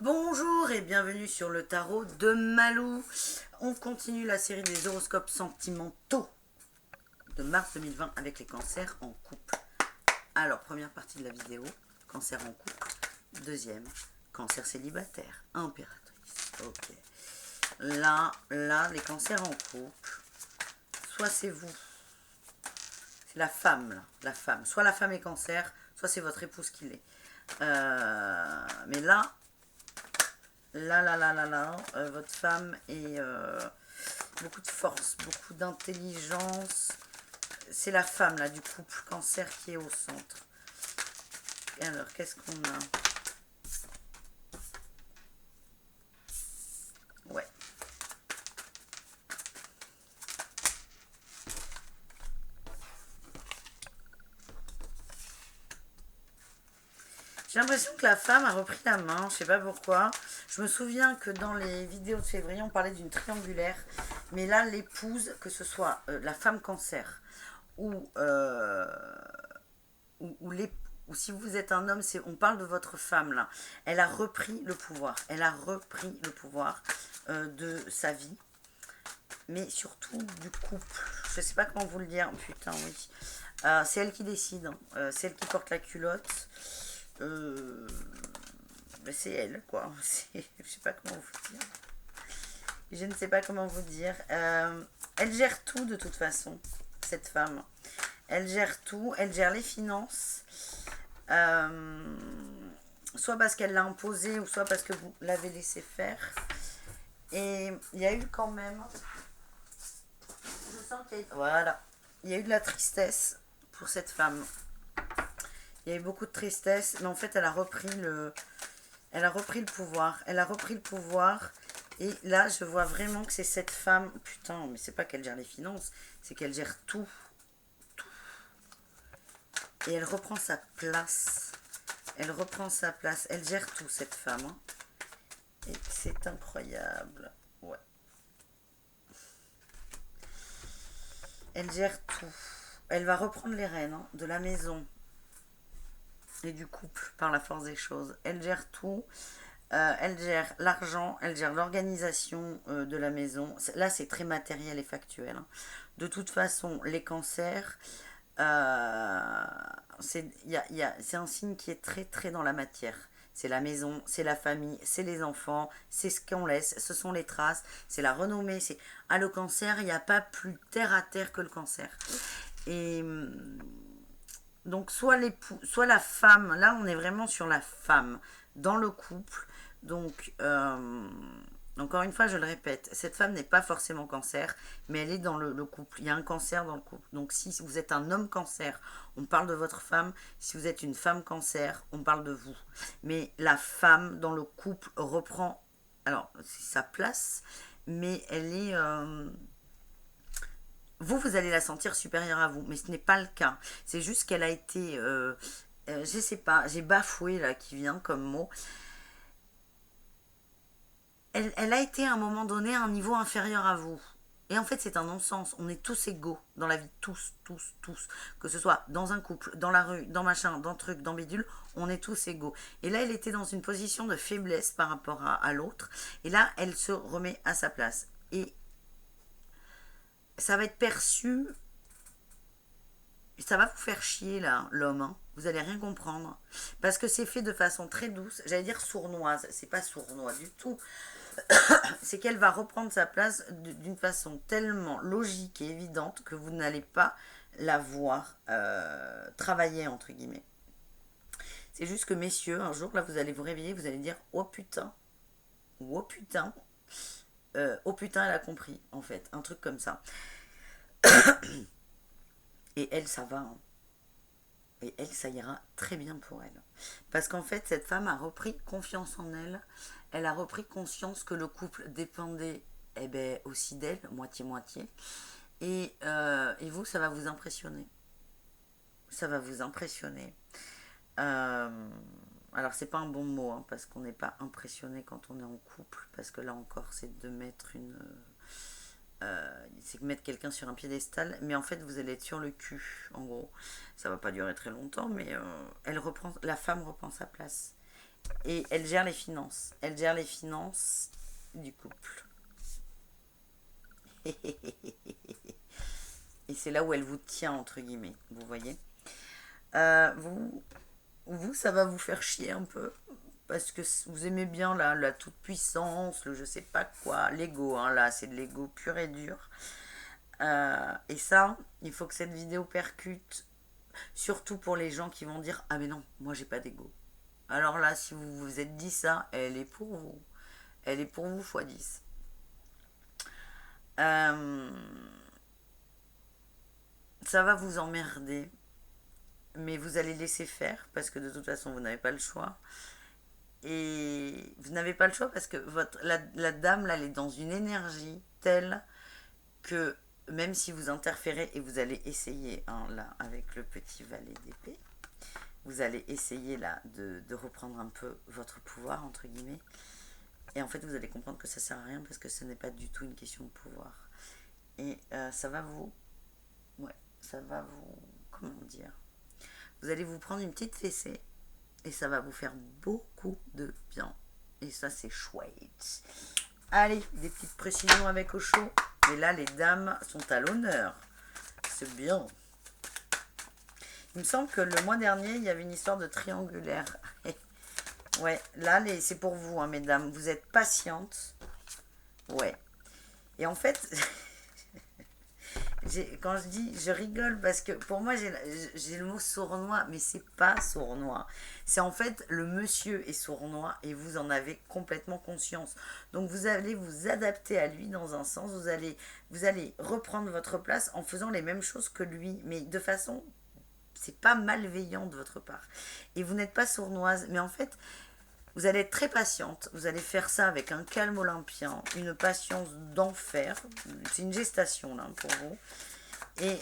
Bonjour et bienvenue sur le tarot de Malou. On continue la série des horoscopes sentimentaux de mars 2020 avec les cancers en couple. Alors, première partie de la vidéo, cancer en couple. Deuxième, cancer célibataire, impératrice. Ok. Là, les cancers en couple, soit c'est vous, c'est la femme, là, la femme. Soit la femme est cancer, soit c'est votre épouse qui l'est. Mais là, votre femme est beaucoup de force, beaucoup d'intelligence. C'est la femme là du couple cancer qui est au centre. Alors, qu'est-ce qu'on a? Ouais. J'ai l'impression que la femme a repris la main, je sais pas pourquoi. Je me souviens que dans les vidéos de février, on parlait d'une triangulaire. Mais là, l'épouse, que ce soit la femme cancer ou si vous êtes un homme, on parle de votre femme là. Elle a repris le pouvoir. Elle a repris le pouvoir de sa vie. Mais surtout du couple. Je sais pas comment vous le dire. Putain, oui. C'est elle qui décide. Hein. C'est elle qui porte la culotte. C'est elle, quoi. Je sais pas comment vous dire. Je ne sais pas comment vous dire. Elle gère tout de toute façon, cette femme. Elle gère tout. Elle gère les finances. Soit parce qu'elle l'a imposé, ou soit parce que vous l'avez laissé faire. Et il y a eu quand même... Je sens qu'il y a eu... Voilà. Il y a eu de la tristesse pour cette femme. Il y a eu beaucoup de tristesse, mais en fait, elle a repris le pouvoir. Elle a repris le pouvoir. Et là, je vois vraiment que c'est cette femme... Putain, mais c'est pas qu'elle gère les finances, c'est qu'elle gère tout. Tout. Et elle reprend sa place. Elle reprend sa place. Elle gère tout, cette femme. Hein. Et c'est incroyable. Ouais. Elle gère tout. Elle va reprendre les rênes hein, de la maison et du couple par la force des choses. Elle gère tout. Elle gère l'argent, elle gère l'organisation de la maison. Là, c'est très matériel et factuel. Hein. De toute façon, les cancers, c'est un signe qui est très très dans la matière. C'est la maison, c'est la famille, c'est les enfants, c'est ce qu'on laisse, ce sont les traces, c'est la renommée. Le cancer, il n'y a pas plus terre à terre que le cancer. Et donc soit la femme, là on est vraiment sur la femme dans le couple. Donc encore une fois je le répète, cette femme n'est pas forcément cancer, mais elle est dans le couple. Il y a un cancer dans le couple. Donc si vous êtes un homme cancer, on parle de votre femme. Si vous êtes une femme cancer, on parle de vous. Mais la femme dans le couple reprend, alors c'est sa place, mais elle est... vous allez la sentir supérieure à vous, mais ce n'est pas le cas. C'est juste qu'elle a été, je sais pas, j'ai bafoué là qui vient comme mot. Elle a été à un moment donné à un niveau inférieur à vous. Et en fait, c'est un non-sens. On est tous égaux dans la vie, tous, tous, tous. Que ce soit dans un couple, dans la rue, dans machin, dans truc, dans bidule, on est tous égaux. Et là, elle était dans une position de faiblesse par rapport à l'autre. Et là, elle se remet à sa place. Et ça va être perçu, ça va vous faire chier là, l'homme, hein. Vous allez rien comprendre. Parce que c'est fait de façon très douce, j'allais dire sournoise, c'est pas sournois du tout. C'est qu'elle va reprendre sa place d'une façon tellement logique et évidente que vous n'allez pas la voir travailler, entre guillemets. C'est juste que messieurs, un jour, là, vous allez vous réveiller, vous allez dire « Oh putain, oh putain, oh putain, elle a compris, en fait. » Un truc comme ça. Et elle, ça va. Hein. Et elle, ça ira très bien pour elle. Parce qu'en fait, cette femme a repris confiance en elle. Elle a repris conscience que le couple dépendait aussi d'elle, moitié-moitié. Et vous, ça va vous impressionner. Ça va vous impressionner. Alors, c'est pas un bon mot, hein, parce qu'on n'est pas impressionné quand on est en couple. Parce que là encore, c'est de mettre c'est mettre quelqu'un sur un piédestal, mais en fait vous allez être sur le cul, en gros. Ça va pas durer très longtemps, mais la femme reprend sa place. Et elle gère les finances. Elle gère les finances du couple. Et c'est là où elle vous tient, entre guillemets, vous voyez. Vous, ça va vous faire chier un peu. Parce que vous aimez bien la toute-puissance, le je sais pas quoi, l'ego, hein, là, c'est de l'ego pur et dur. Et ça, il faut que cette vidéo percute, surtout pour les gens qui vont dire ah mais non, moi j'ai pas d'ego. Alors là, si vous vous êtes dit ça, elle est pour vous. Elle est pour vous x 10. Euh, Ça va vous emmerder, mais vous allez laisser faire parce que de toute façon vous n'avez pas le choix. Et vous n'avez pas le choix parce que la dame là, elle est dans une énergie telle que même si vous interférez et vous allez essayer, hein, là, avec le petit valet d'épée, vous allez essayer là de reprendre un peu votre pouvoir, entre guillemets. Et en fait, vous allez comprendre que ça sert à rien parce que ce n'est pas du tout une question de pouvoir. Et ça va vous... Ouais, ça va vous... Comment dire? Vous allez vous prendre une petite fessée et ça va vous faire beaucoup de bien. Et ça, c'est chouette. Allez, des petites précisions avec Osho. Et là, les dames sont à l'honneur. C'est bien. Il me semble que le mois dernier, il y avait une histoire de triangulaire. Ouais, là, c'est pour vous, hein, mesdames. Vous êtes patientes. Ouais. Et en fait, quand je dis, je rigole parce que pour moi, j'ai le mot sournois, mais c'est pas sournois. C'est en fait, le monsieur est sournois et vous en avez complètement conscience. Donc vous allez vous adapter à lui dans un sens, vous allez reprendre votre place en faisant les mêmes choses que lui, mais de façon, c'est pas malveillant de votre part. Et vous n'êtes pas sournoise, mais en fait, vous allez être très patiente, vous allez faire ça avec un calme olympien, une patience d'enfer. C'est une gestation là pour vous. Et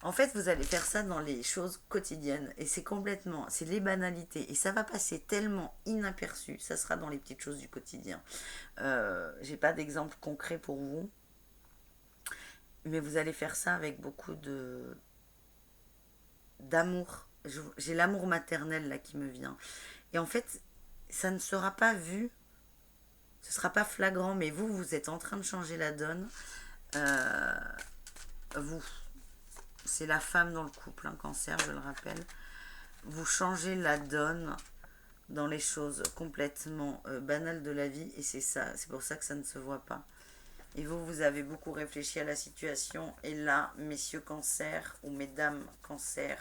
en fait, vous allez faire ça dans les choses quotidiennes. Et c'est les banalités. Et ça va passer tellement inaperçu. Ça sera dans les petites choses du quotidien. J'ai pas d'exemple concret pour vous. Mais vous allez faire ça avec beaucoup d'amour. J'ai l'amour maternel là qui me vient. Et en fait, ça ne sera pas vu. Ce sera pas flagrant. Mais vous êtes en train de changer la donne. Vous. C'est la femme dans le couple, un cancer, je le rappelle. Vous changez la donne dans les choses complètement banales de la vie et c'est ça, c'est pour ça que ça ne se voit pas. Et vous avez beaucoup réfléchi à la situation et là, messieurs cancer ou mesdames cancer,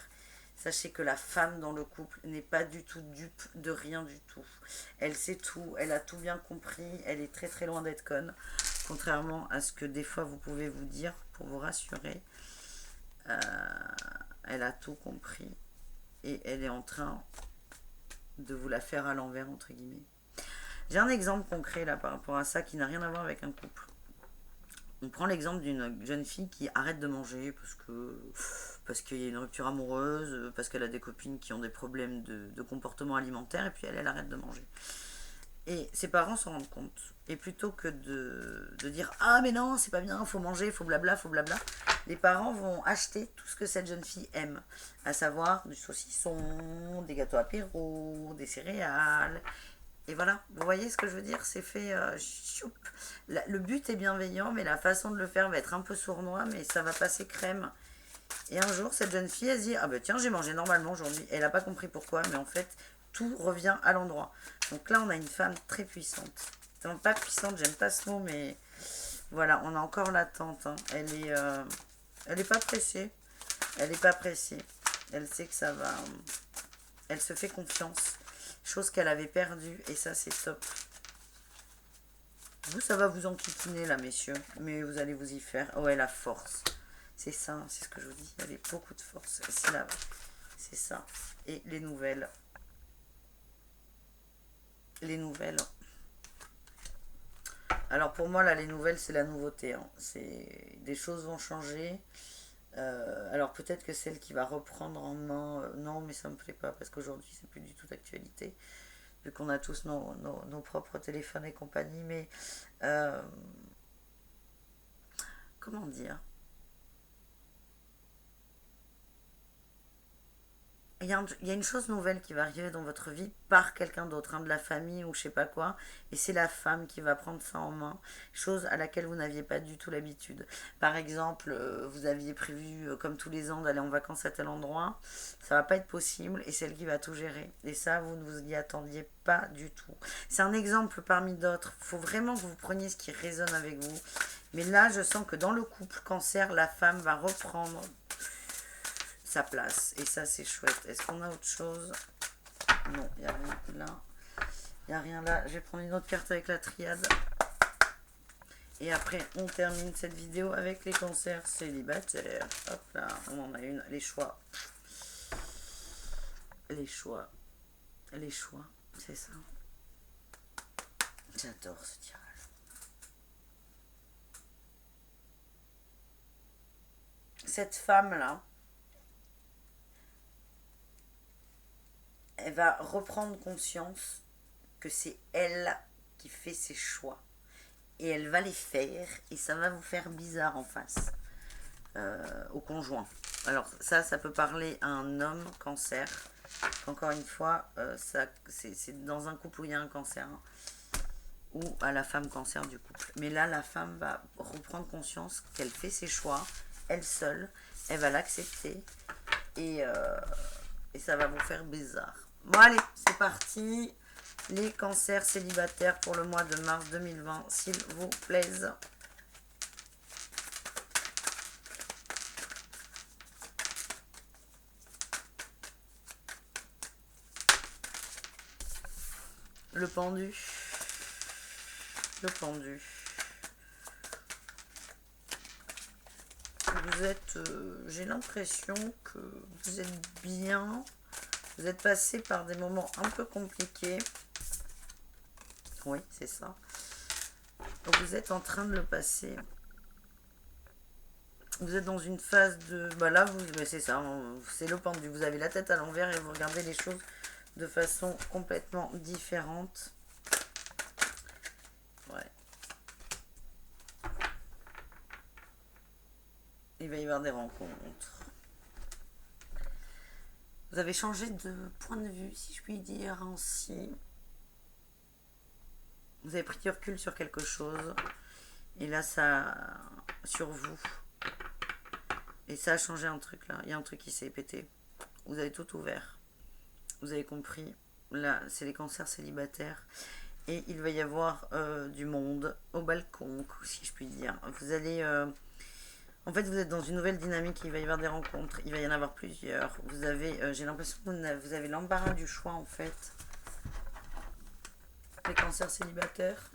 sachez que la femme dans le couple n'est pas du tout dupe de rien du tout. Elle sait tout, elle a tout bien compris, elle est très très loin d'être conne, contrairement à ce que des fois vous pouvez vous dire pour vous rassurer. Elle a tout compris et elle est en train de vous la faire à l'envers, entre guillemets. J'ai un exemple concret là par rapport à ça qui n'a rien à voir avec un couple. On prend l'exemple d'une jeune fille qui arrête de manger parce qu'il y a une rupture amoureuse, parce qu'elle a des copines qui ont des problèmes de comportement alimentaire et puis elle arrête de manger. Et ses parents s'en rendent compte. Et plutôt que de dire ah mais non c'est pas bien, faut manger, faut blabla, les parents vont acheter tout ce que cette jeune fille aime, à savoir du saucisson, des gâteaux apéro, des céréales. Et voilà, vous voyez ce que je veux dire, c'est fait choup. Le but est bienveillant, mais la façon de le faire va être un peu sournois, mais ça va passer crème. Et un jour, cette jeune fille, elle se dit ah ben tiens, j'ai mangé normalement aujourd'hui. Elle n'a pas compris pourquoi, mais en fait, tout revient à l'endroit. Donc là, on a une femme très puissante. Non, pas puissante, j'aime pas ce mot, mais voilà, on a encore l'attente. Hein. Elle est pas pressée. Elle est pas pressée. Elle sait que ça va. Elle se fait confiance. Chose qu'elle avait perdue, et ça, c'est top. Vous, ça va vous enquiquiner là, messieurs, mais vous allez vous y faire. Oh, ouais, la force. C'est ça, c'est ce que je vous dis. Il y avait beaucoup de force. C'est ça. Et les nouvelles. Les nouvelles. Alors pour moi, là, les nouvelles, c'est la nouveauté. Hein. Des choses vont changer. Alors peut-être que celle qui va reprendre en main, non, mais ça me plaît pas parce qu'aujourd'hui, c'est plus du tout d'actualité. Vu qu'on a tous nos propres téléphones et compagnie. Mais comment dire? il y a une chose nouvelle qui va arriver dans votre vie par quelqu'un d'autre, hein, de la famille ou je sais pas quoi, et c'est la femme qui va prendre ça en main, chose à laquelle vous n'aviez pas du tout l'habitude. Par exemple, vous aviez prévu, comme tous les ans, d'aller en vacances à tel endroit, ça va pas être possible, et c'est elle qui va tout gérer. Et ça, vous ne vous y attendiez pas du tout. C'est un exemple parmi d'autres. Il faut vraiment que vous preniez ce qui résonne avec vous. Mais là, je sens que dans le couple cancer, la femme va reprendre sa place. Et ça, c'est chouette. Est-ce qu'on a autre chose? Non, il n'y a rien là. Il n'y a rien là. Je vais prendre une autre carte avec la triade. Et après, on termine cette vidéo avec les cancers célibataires. Hop là, on en a une. Les choix. Les choix. Les choix, c'est ça. J'adore ce tirage. Cette femme-là, elle va reprendre conscience que c'est elle qui fait ses choix. Et elle va les faire et ça va vous faire bizarre en face, au conjoint. Alors ça peut parler à un homme cancer. Encore une fois, c'est dans un couple où il y a un cancer, hein, ou à la femme cancer du couple. Mais là, la femme va reprendre conscience qu'elle fait ses choix, elle seule, elle va l'accepter et ça va vous faire bizarre. Bon allez, c'est parti. Les cancers célibataires pour le mois de mars 2020, s'il vous plaise. Le pendu. Le pendu. Vous êtes, j'ai l'impression que vous êtes bien. Vous êtes passé par des moments un peu compliqués. Oui, c'est ça. Donc vous êtes en train de le passer. Vous êtes dans une phase de... Bah là, c'est ça, c'est le pendu. Vous avez la tête à l'envers et vous regardez les choses de façon complètement différente. Ouais. Il va y avoir des rencontres. Vous avez changé de point de vue, si je puis dire ainsi. Vous avez pris du recul sur quelque chose. Et là, ça... sur vous. Et ça a changé un truc, là. Il y a un truc qui s'est pété. Vous avez tout ouvert. Vous avez compris. Là, c'est les cancers célibataires. Et il va y avoir du monde au balcon, si je puis dire. Vous allez... en fait, vous êtes dans une nouvelle dynamique. Il va y avoir des rencontres. Il va y en avoir plusieurs. Vous avez... j'ai l'impression que vous avez l'embarras du choix, en fait. Les cancers célibataires.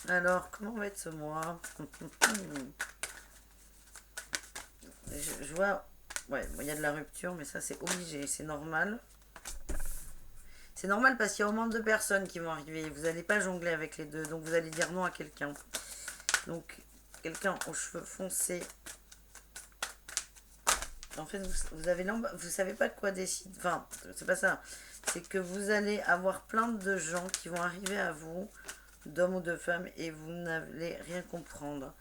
Alors, comment va être ce mois? Je vois... Ouais, il y a de la rupture, mais ça, c'est obligé. C'est normal. C'est normal parce qu'il y a au moins 2 personnes qui vont arriver. Vous n'allez pas jongler avec les deux. Donc, vous allez dire non à quelqu'un. Donc, quelqu'un aux cheveux foncés. En fait, vous savez pas de quoi décider. Enfin, c'est pas ça. C'est que vous allez avoir plein de gens qui vont arriver à vous, d'hommes ou de femmes, et vous n'allez rien comprendre.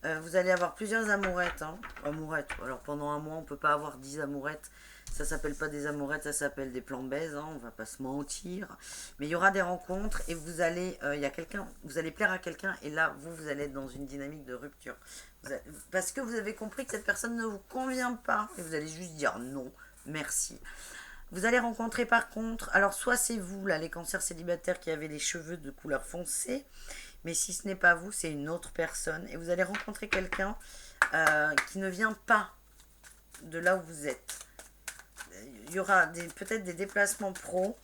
Vous allez avoir plusieurs amourettes. Hein. Amourettes. Alors, pendant un mois, on peut pas avoir 10 amourettes. Ça s'appelle pas des amourettes, ça s'appelle des plans baises, hein, on va pas se mentir. Mais il y aura des rencontres et vous allez, vous allez plaire à quelqu'un et là, vous allez être dans une dynamique de rupture. Parce que vous avez compris que cette personne ne vous convient pas et vous allez juste dire non, merci. Vous allez rencontrer par contre, alors soit c'est vous, là, les cancers célibataires qui avez les cheveux de couleur foncée, mais si ce n'est pas vous, c'est une autre personne et vous allez rencontrer quelqu'un qui ne vient pas de là où vous êtes. Il y aura peut-être des déplacements pro,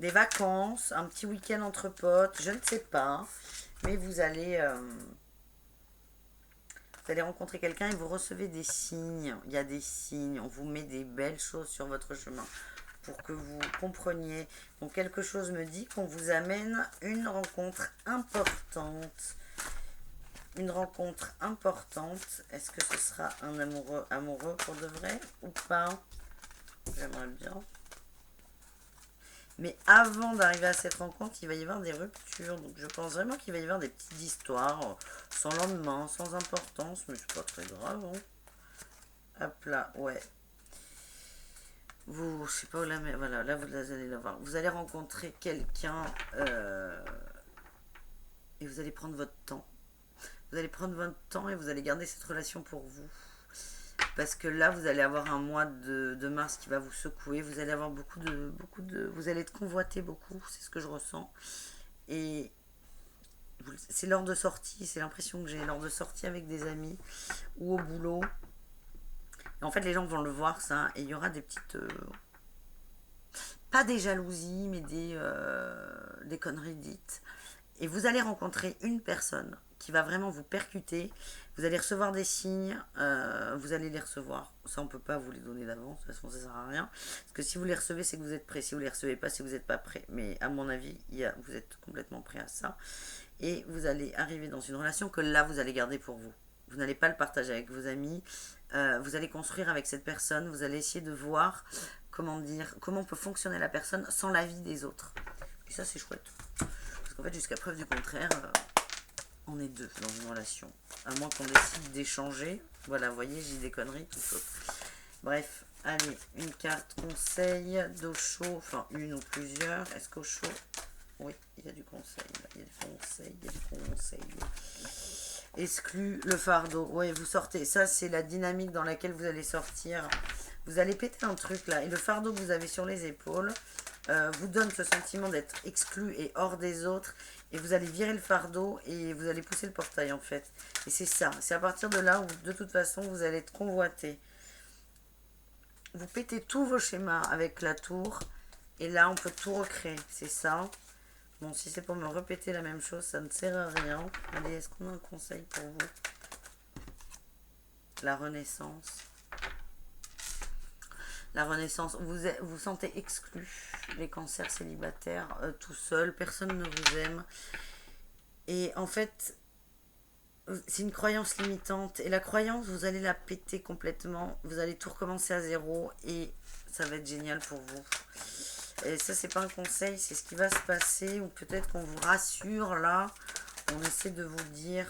des vacances, un petit week-end entre potes, je ne sais pas. Mais vous allez rencontrer quelqu'un et vous recevez des signes. Il y a des signes, on vous met des belles choses sur votre chemin pour que vous compreniez. Donc quelque chose me dit qu'on vous amène une rencontre importante. Une rencontre importante. Est-ce que ce sera un amoureux pour de vrai ou pas? J'aimerais bien. Mais avant d'arriver à cette rencontre, il va y avoir des ruptures. Donc je pense vraiment qu'il va y avoir des petites histoires sans lendemain, sans importance. Mais c'est pas très grave. Hein. Hop là, ouais. vous, je sais pas où la mettre, voilà, là vous allez la voir. Vous allez rencontrer quelqu'un et vous allez prendre votre temps. Vous allez prendre votre temps et vous allez garder cette relation pour vous. Parce que là, vous allez avoir un mois de mars qui va vous secouer. Vous allez avoir vous allez être convoité beaucoup, c'est ce que je ressens. Et c'est l'heure de sortie, c'est l'impression que j'ai, l'heure de sortie avec des amis ou au boulot. Et en fait, les gens vont le voir, ça, et il y aura des petites... pas des jalousies, mais des conneries dites. Et vous allez rencontrer une personne qui va vraiment vous percuter. Vous allez recevoir des signes, vous allez les recevoir. Ça, on ne peut pas vous les donner d'avance, de toute façon, ça ne sert à rien. Parce que si vous les recevez, c'est que vous êtes prêt. Si vous ne les recevez pas, c'est que vous n'êtes pas prêt. Mais à mon avis, vous êtes complètement prêt à ça. Et vous allez arriver dans une relation que là, vous allez garder pour vous. Vous n'allez pas le partager avec vos amis. Vous allez construire avec cette personne. Vous allez essayer de voir, comment peut fonctionner la personne sans l'avis des autres. Et ça, c'est chouette. Parce qu'en fait, jusqu'à preuve du contraire, on est deux dans une relation. À moins qu'on décide d'échanger. Voilà, vous voyez, j'ai des conneries, tout sauf. Bref, allez, une carte conseil d'eau chaud, enfin une ou plusieurs. Est-ce qu'au chaud... Oui, il y a du conseil. Il y a du conseil, il y a du conseil. Exclu le fardeau. Oui, vous sortez. Ça, c'est la dynamique dans laquelle vous allez sortir. Vous allez péter un truc là. Et le fardeau que vous avez sur les épaules vous donne ce sentiment d'être exclu et hors des autres. Et vous allez virer le fardeau et vous allez pousser le portail en fait. Et c'est ça. C'est à partir de là où de toute façon vous allez être convoité. Vous pétez tous vos schémas avec la tour. Et là, on peut tout recréer. C'est ça. Bon, si c'est pour me répéter la même chose, ça ne sert à rien. Allez, est-ce qu'on a un conseil pour vous? La renaissance. La renaissance, vous sentez exclu. Les cancers célibataires, tout seul, personne ne vous aime. Et en fait, c'est une croyance limitante. Et la croyance, vous allez la péter complètement. Vous allez tout recommencer à zéro. Et ça va être génial pour vous. Et ça, c'est pas un conseil, c'est ce qui va se passer. Ou peut-être qu'on vous rassure, là. On essaie de vous dire.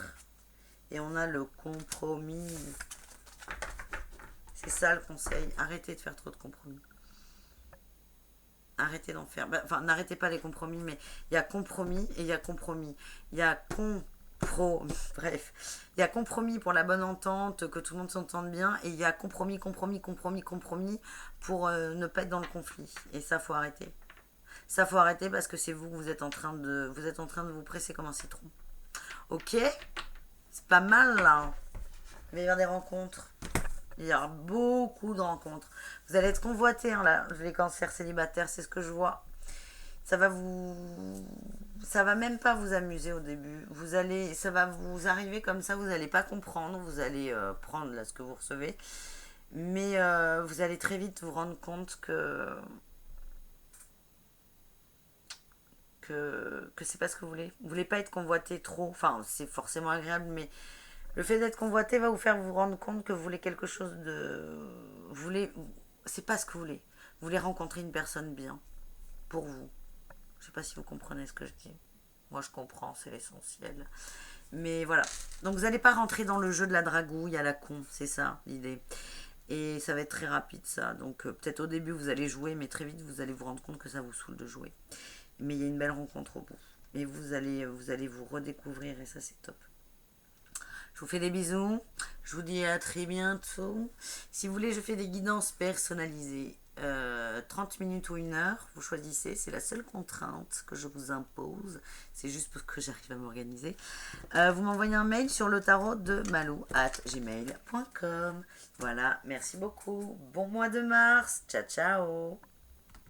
Et on a le compromis. C'est ça le conseil. Arrêtez de faire trop de compromis. Arrêtez d'en faire. Enfin, n'arrêtez pas les compromis, mais il y a compromis et il y a compromis. Il y a bref. Il y a compromis pour la bonne entente, que tout le monde s'entende bien, et il y a compromis pour ne pas être dans le conflit. Et ça, faut arrêter. Ça, faut arrêter parce que c'est vous êtes en train de vous presser comme un citron. Ok? C'est pas mal là. Il va y avoir des rencontres. Il y aura beaucoup de rencontres. Vous allez être convoités, hein, là, les cancers célibataires, c'est ce que je vois. Ça va même pas vous amuser au début. Ça va vous arriver comme ça, vous n'allez pas comprendre. Vous allez prendre là ce que vous recevez, mais vous allez très vite vous rendre compte que c'est pas ce que vous voulez. Vous voulez pas être convoité trop. Enfin, c'est forcément agréable, mais le fait d'être convoité va vous faire vous rendre compte que vous voulez quelque chose de... C'est pas ce que vous voulez. Vous voulez rencontrer une personne bien. Pour vous. Je sais pas si vous comprenez ce que je dis. Moi, je comprends, c'est l'essentiel. Mais voilà. Donc, vous n'allez pas rentrer dans le jeu de la dragouille à la con. C'est ça, l'idée. Et ça va être très rapide, ça. Donc, peut-être au début, vous allez jouer, mais très vite, vous allez vous rendre compte que ça vous saoule de jouer. Mais il y a une belle rencontre au bout. Et vous allez vous redécouvrir, et ça, c'est top. Je vous fais des bisous. Je vous dis à très bientôt. Si vous voulez, je fais des guidances personnalisées. 30 minutes ou 1 heure, vous choisissez. C'est la seule contrainte que je vous impose. C'est juste pour que j'arrive à m'organiser. Vous m'envoyez un mail sur le tarot de malou@gmail.com. Voilà, merci beaucoup. Bon mois de mars. Ciao, ciao.